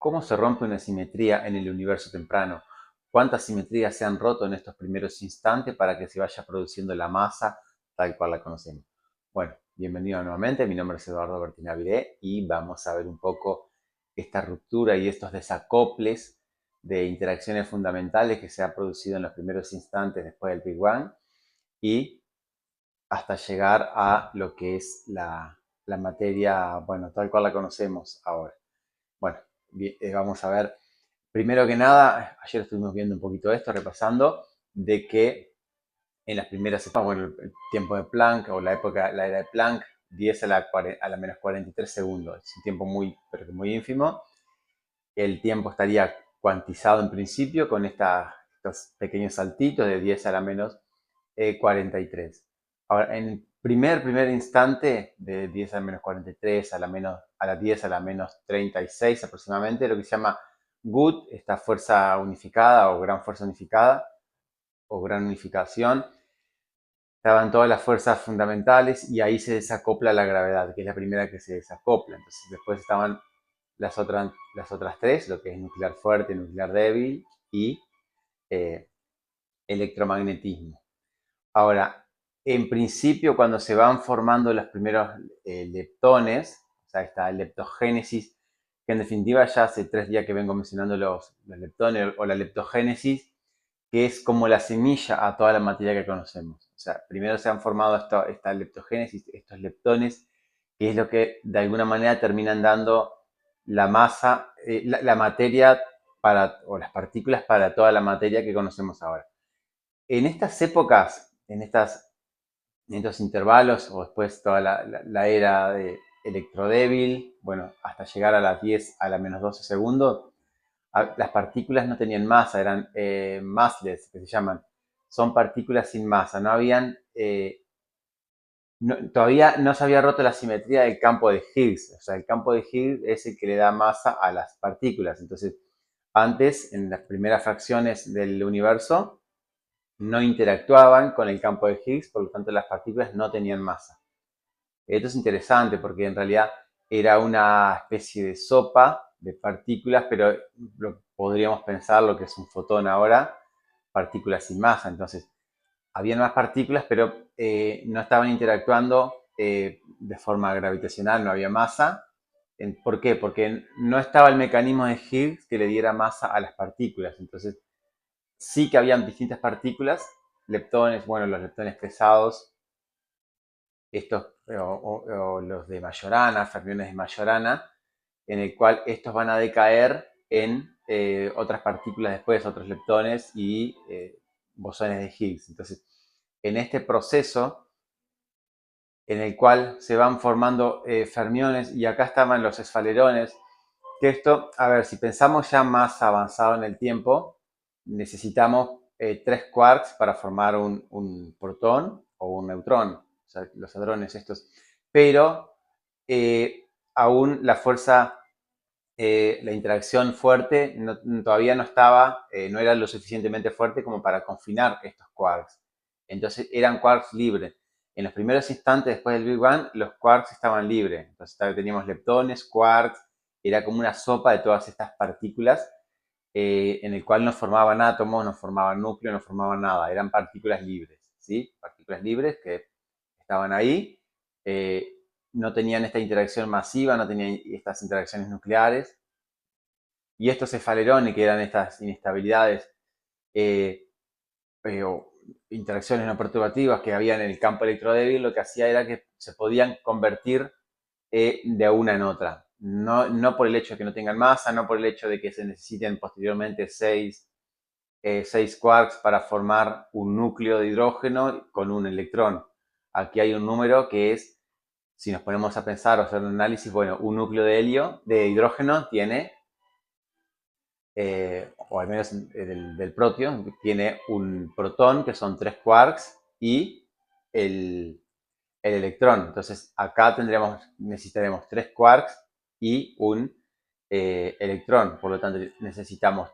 ¿Cómo se rompe una simetría en el universo temprano? ¿Cuántas simetrías se han roto en estos primeros instantes para que se vaya produciendo la masa tal cual la conocemos? Bueno, bienvenido nuevamente. Mi nombre es Eduardo Bertinaviré y vamos a ver un poco esta ruptura y estos desacoples de interacciones fundamentales que se han producido en los primeros instantes después del Big Bang y hasta llegar a lo que es la materia, bueno, tal cual la conocemos ahora. Bueno, vamos a ver. Primero que nada, ayer estuvimos viendo un poquito esto, repasando, de que en las primeras etapas, bueno, el tiempo de Planck o la era de Planck, 10 a la menos 43 segundos. Es un tiempo muy, pero que muy ínfimo. El tiempo estaría cuantizado en principio con estos pequeños saltitos de 10 a la menos 43. Ahora, en el primer instante, de 10 a la menos 43 a la 10 a la menos 36 aproximadamente, lo que se llama GUT, esta fuerza unificada o gran fuerza unificada o gran unificación, estaban todas las fuerzas fundamentales y ahí se desacopla la gravedad, que es la primera que se desacopla. Entonces después estaban las otras tres, lo que es nuclear fuerte, nuclear débil y eh, electromagnetismo. Ahora, en principio, cuando se van formando los primeros leptones, o sea, esta leptogénesis, que en definitiva ya hace 3 días que vengo mencionando los leptones o la leptogénesis, que es como la semilla a toda la materia que conocemos. O sea, primero se han formado esta leptogénesis, estos leptones, que es lo que de alguna manera terminan dando la masa, la materia o las partículas para toda la materia que conocemos ahora. En estas épocas, en estos intervalos, o después toda la era de electrodébil, bueno, hasta llegar a las 10 a la menos 12 segundos, las partículas no tenían masa, eran massless, que se llaman. Son partículas sin masa, no habían, todavía no se había roto la simetría del campo de Higgs. O sea, el campo de Higgs es el que le da masa a las partículas. Entonces, antes, en las primeras fracciones del universo, no interactuaban con el campo de Higgs, por lo tanto las partículas no tenían masa. Esto es interesante porque en realidad era una especie de sopa de partículas, pero podríamos pensar lo que es un fotón ahora, partículas sin masa. Entonces, habían más partículas, pero no estaban interactuando de forma gravitacional, no había masa. ¿Por qué? Porque no estaba el mecanismo de Higgs que le diera masa a las partículas. Entonces, sí que habían distintas partículas, leptones, bueno, los leptones pesados, estos o los de Majorana, fermiones de Majorana, en el cual estos van a decaer en otras partículas después, otros leptones y bosones de Higgs. Entonces, en este proceso en el cual se van formando fermiones, y acá estaban los esfalerones, que esto, a ver, si pensamos ya más avanzado en el tiempo, necesitamos 3 quarks para formar un protón o un neutrón, o sea, los hadrones estos. Pero aún la fuerza, la interacción fuerte todavía no estaba, no era lo suficientemente fuerte como para confinar estos quarks. Entonces eran quarks libres. En los primeros instantes después del Big Bang, los quarks estaban libres. Entonces teníamos leptones, quarks, era como una sopa de todas estas partículas en el cual no formaban átomos, no formaban núcleo, no formaban nada. Eran partículas libres, ¿sí? Partículas libres que estaban ahí. No tenían esta interacción masiva, no tenían estas interacciones nucleares. Y estos cefalerones, que eran estas inestabilidades eh, o interacciones no perturbativas que había en el campo electrodébil, lo que hacía era que se podían convertir de una en otra. No por el hecho de que no tengan masa, no por el hecho de que se necesiten posteriormente 6 quarks para formar un núcleo de hidrógeno con un electrón. Aquí hay un número que es, si nos ponemos a pensar o hacer un análisis, bueno, un núcleo de helio, de hidrógeno, tiene, o al menos del protio, tiene un protón, que son 3 quarks, y el electrón. Entonces, acá necesitaremos 3 quarks y un electrón. Por lo tanto, necesitamos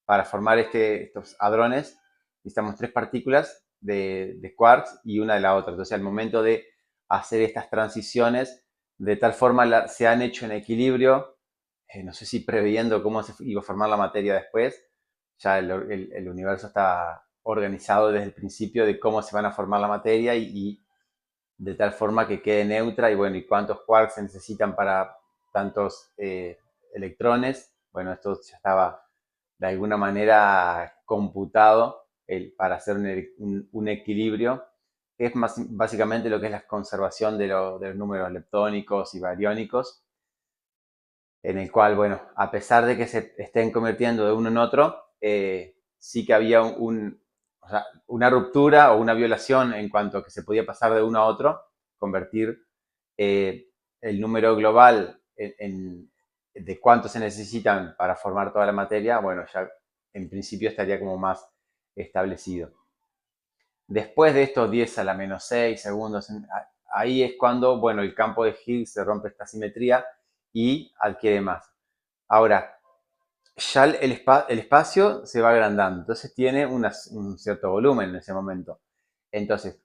para formar estos hadrones, necesitamos 3 partículas de quarks y una de la otra. Entonces, al momento de hacer estas transiciones, de tal forma se han hecho en equilibrio no sé si previendo cómo se iba a formar la materia después, ya el universo está organizado desde el principio de cómo se van a formar la materia y de tal forma que quede neutra y bueno, y cuántos quarks se necesitan para tantos electrones. Bueno, esto ya estaba de alguna manera computado para hacer un equilibrio, que es más, básicamente lo que es la conservación de los números leptónicos y bariónicos, en el cual, bueno, a pesar de que se estén convirtiendo de uno en otro, sí que había o sea, una ruptura o una violación en cuanto a que se podía pasar de uno a otro, convertir eh, el número global de cuántos se necesitan para formar toda la materia, bueno, ya en principio estaría como más establecido. Después de estos 10 a la menos 6 segundos, ahí es cuando, bueno, el campo de Higgs se rompe esta simetría y adquiere masa. Ahora, ya el espacio se va agrandando, entonces tiene un cierto volumen en ese momento. Entonces,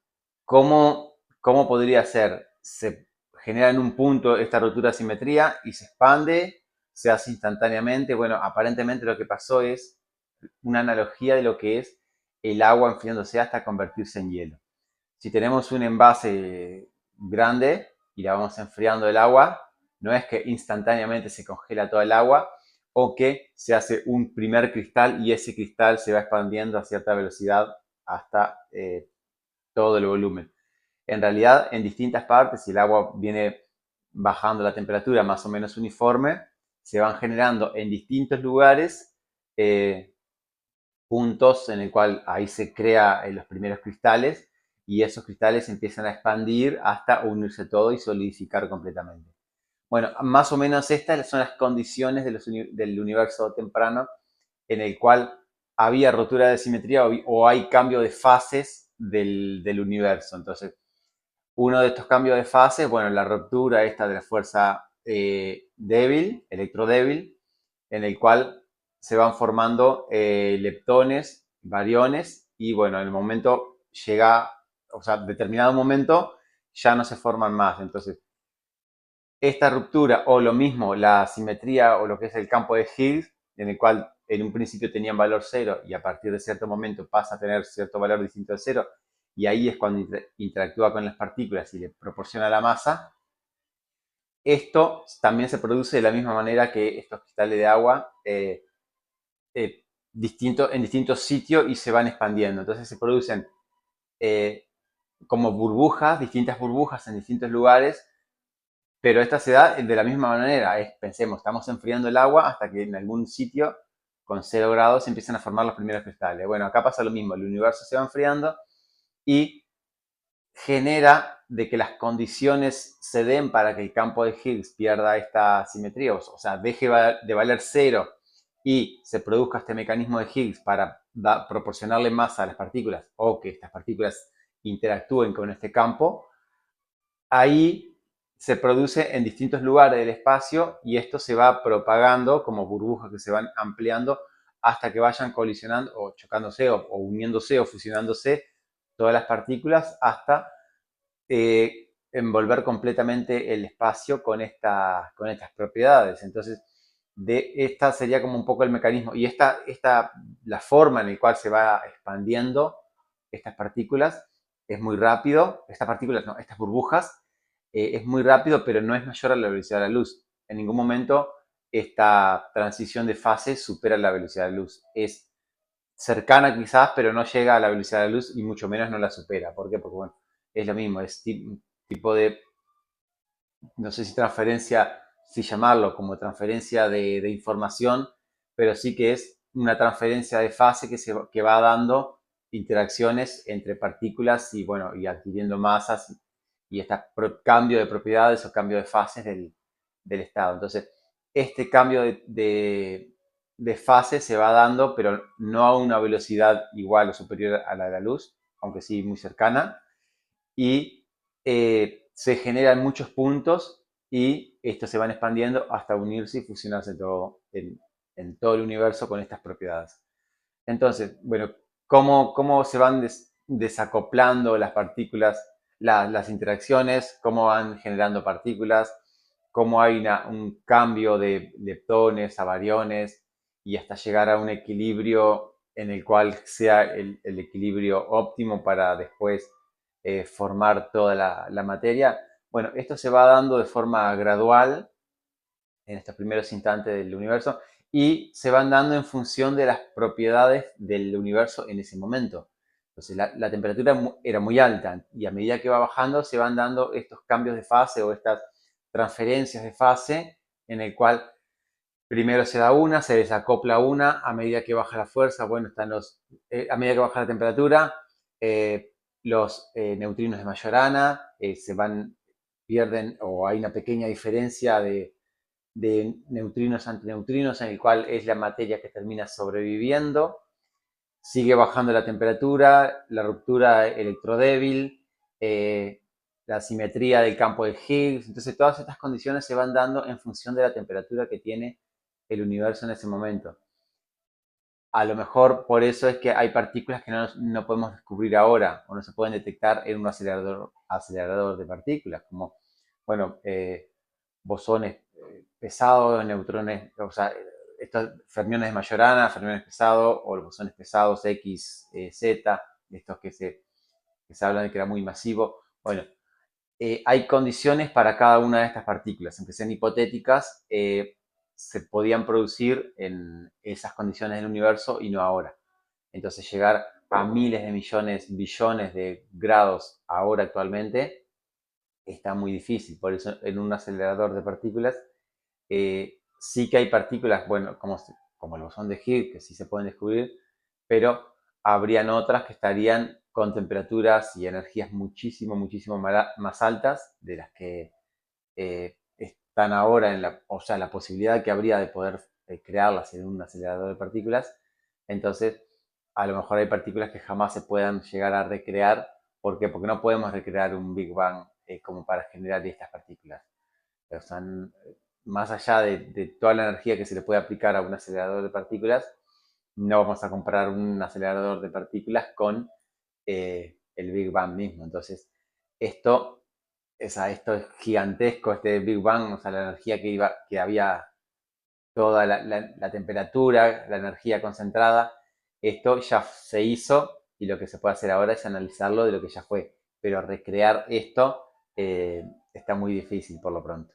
¿cómo podría ser? Se genera en un punto esta ruptura de simetría y se expande, se hace instantáneamente. Bueno, aparentemente lo que pasó es una analogía de lo que es el agua enfriándose hasta convertirse en hielo. Si tenemos un envase grande y la vamos enfriando el agua, no es que instantáneamente se congela toda el agua o que se hace un primer cristal y ese cristal se va expandiendo a cierta velocidad hasta todo el volumen. En realidad, en distintas partes, si el agua viene bajando la temperatura más o menos uniforme, se van generando en distintos lugares puntos en el cual ahí se crea los primeros cristales y esos cristales empiezan a expandir hasta unirse todo y solidificar completamente. Bueno, más o menos estas son las condiciones del universo temprano en el cual había rotura de simetría o hay cambio de fases del universo. Entonces, uno de estos cambios de fases, bueno, la ruptura esta de la fuerza débil, electrodébil, en el cual se van formando leptones, bariones, y bueno, en el momento llega, o sea, determinado momento ya no se forman más. Entonces, esta ruptura o lo mismo, la simetría o lo que es el campo de Higgs, en el cual en un principio tenían valor cero y a partir de cierto momento pasa a tener cierto valor distinto de cero, y ahí es cuando interactúa con las partículas y le proporciona la masa. Esto también se produce de la misma manera que estos cristales de agua en distintos sitios y se van expandiendo. Entonces se producen eh, como burbujas, distintas burbujas en distintos lugares, pero esta se da de la misma manera. Pensemos, estamos enfriando el agua hasta que en algún sitio con 0 grados se empiezan a formar los primeros cristales. Bueno, acá pasa lo mismo, el universo se va enfriando y genera de que las condiciones se den para que el campo de Higgs pierda esta simetría, o sea, deje de valer cero y se produzca este mecanismo de Higgs para proporcionarle masa a las partículas o que estas partículas interactúen con este campo, ahí se produce en distintos lugares del espacio y esto se va propagando como burbujas que se van ampliando hasta que vayan colisionando o chocándose o uniéndose o fusionándose todas las partículas hasta envolver completamente el espacio con estas propiedades. Entonces, esta sería como un poco el mecanismo. Y la forma en la cual se va expandiendo estas partículas es muy rápido. Estas partículas, no, estas burbujas, es muy rápido, pero no es mayor a la velocidad de la luz. En ningún momento esta transición de fase supera la velocidad de la luz. Es cercana quizás, pero no llega a la velocidad de la luz y mucho menos no la supera. ¿Por qué? Porque, bueno, es lo mismo, es tipo de, no sé si transferencia, si llamarlo como transferencia de información, pero sí que es una transferencia de fase que va dando interacciones entre partículas y, bueno, y adquiriendo masas y este cambio de propiedades o cambio de fases del estado. Entonces, este cambio de fase se va dando, pero no a una velocidad igual o superior a la de la luz, aunque sí muy cercana, y se generan muchos puntos y estos se van expandiendo hasta unirse y fusionarse en todo el universo con estas propiedades. Entonces, bueno, ¿cómo se van desacoplando las partículas, las interacciones, cómo van generando partículas? cómo hay un cambio de leptones a variones y hasta llegar a un equilibrio en el cual sea el equilibrio óptimo para después formar toda la materia. Bueno, esto se va dando de forma gradual en estos primeros instantes del universo y se van dando en función de las propiedades del universo en ese momento. Entonces la temperatura era muy alta y a medida que va bajando se van dando estos cambios de fase o estas transferencias de fase en el cual primero se da una, se desacopla una, a medida que baja la fuerza, bueno, a medida que baja la temperatura, los neutrinos de Majorana pierden o hay una pequeña diferencia de neutrinos antineutrinos en el cual es la materia que termina sobreviviendo. Sigue bajando la temperatura, la ruptura electrodébil, la simetría del campo de Higgs. Entonces todas estas condiciones se van dando en función de la temperatura que tiene el universo en ese momento. A lo mejor por eso es que hay partículas que no podemos descubrir ahora o no se pueden detectar en un acelerador de partículas, como, bueno, bosones pesados, neutrones, o sea, estos fermiones de Majorana, fermiones pesados, o los bosones pesados X, Z, estos que se hablan de que era muy masivo. Bueno, hay condiciones para cada una de estas partículas, aunque sean hipotéticas, se podían producir en esas condiciones del universo y no ahora. Entonces llegar a miles de millones, billones de grados ahora actualmente está muy difícil. Por eso en un acelerador de partículas sí que hay partículas, bueno, como el bosón de Higgs, que sí se pueden descubrir, pero habrían otras que estarían con temperaturas y energías muchísimo, muchísimo más altas de las que están ahora o sea, la posibilidad que habría de poder crearlas en un acelerador de partículas. Entonces, a lo mejor hay partículas que jamás se puedan llegar a recrear. ¿Por qué? Porque no podemos recrear un Big Bang como para generar estas partículas. O sea, más allá de toda la energía que se le puede aplicar a un acelerador de partículas, no vamos a comparar un acelerador de partículas con el Big Bang mismo. Entonces, esto esto es gigantesco, este Big Bang, o sea, la energía que había, toda la temperatura, la energía concentrada, esto ya se hizo y lo que se puede hacer ahora es analizarlo de lo que ya fue. Pero recrear esto está muy difícil por lo pronto.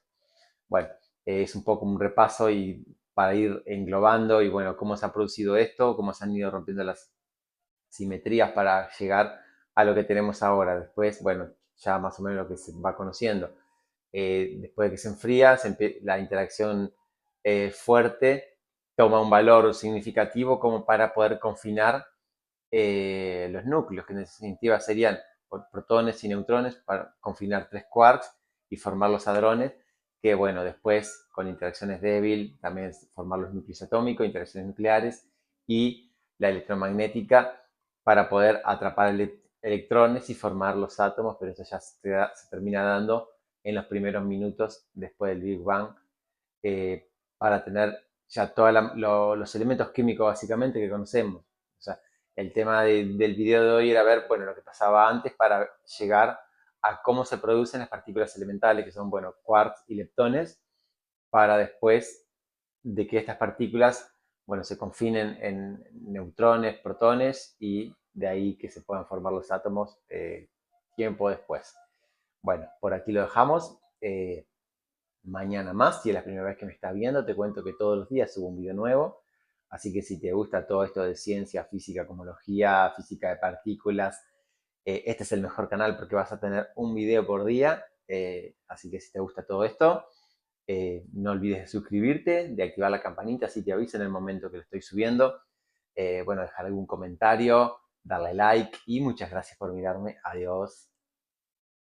Bueno, es un poco un repaso y para ir englobando y bueno, cómo se ha producido esto, cómo se han ido rompiendo las simetrías para llegar a lo que tenemos ahora. Después, bueno, ya más o menos lo que se va conociendo. Después de que se enfría, la interacción fuerte toma un valor significativo como para poder confinar los núcleos, que en definitiva serían protones y neutrones, para confinar 3 quarks y formar los hadrones, que bueno, después con interacciones débiles, también formar los núcleos atómicos, interacciones nucleares y la electromagnética para poder atrapar electrones y formar los átomos, pero eso ya se termina dando en los primeros minutos después del Big Bang, para tener ya todos los elementos químicos básicamente que conocemos. O sea, el tema del video de hoy era ver, bueno, lo que pasaba antes para llegar a cómo se producen las partículas elementales, que son, bueno, quarks y leptones, para después de que estas partículas, bueno, se confinen en neutrones, protones y de ahí que se puedan formar los átomos tiempo después. Bueno, por aquí lo dejamos. Mañana más, si es la primera vez que me estás viendo, te cuento que todos los días subo un video nuevo. Así que si te gusta todo esto de ciencia, física, cosmología, física de partículas, este es el mejor canal porque vas a tener un video por día. Así que si te gusta todo esto, no olvides de suscribirte, de activar la campanita, así te avisa en el momento que lo estoy subiendo. Bueno, dejar algún comentario, darle like y muchas gracias por mirarme. Adiós.